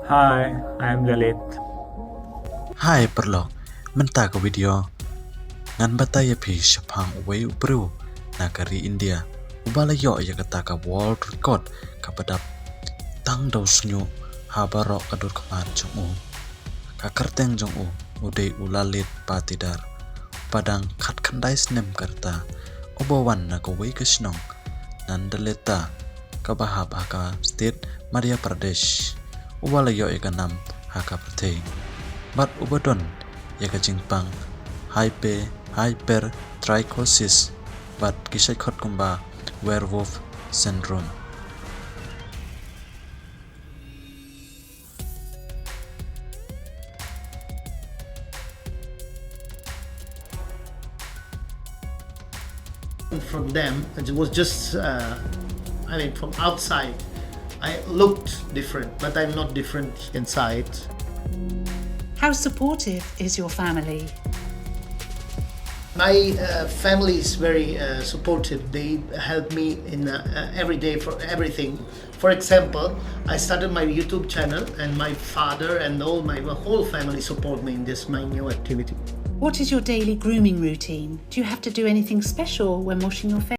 Hi, I'm Lalit. Hai paralok, menta ka video. Ngan bataya pi shapang uway briew na Kari India. Ubala yo ya kata ka world record kapadap tang daw snyo habaro kadur kaman jong u. Kakarteng jong u uday ulalit patidar. Padang kat kandai snem karta. Obawan na kaway kasnong nandaleta kabahab haka state Madhya Pradesh. Ubala yo ya kanam haka pratay. Bat ubadon ya ka jingpang hypertrichosis bat kisay khot kumba werewolf syndrome. From them, it was just, from outside, I looked different, but I'm not different inside. How supportive is your family? My family is very supportive. They help me in every day for everything. For example, I started my YouTube channel, and my father and my whole family support me in this my new activity. What is your daily grooming routine? Do you have to do anything special when washing your face?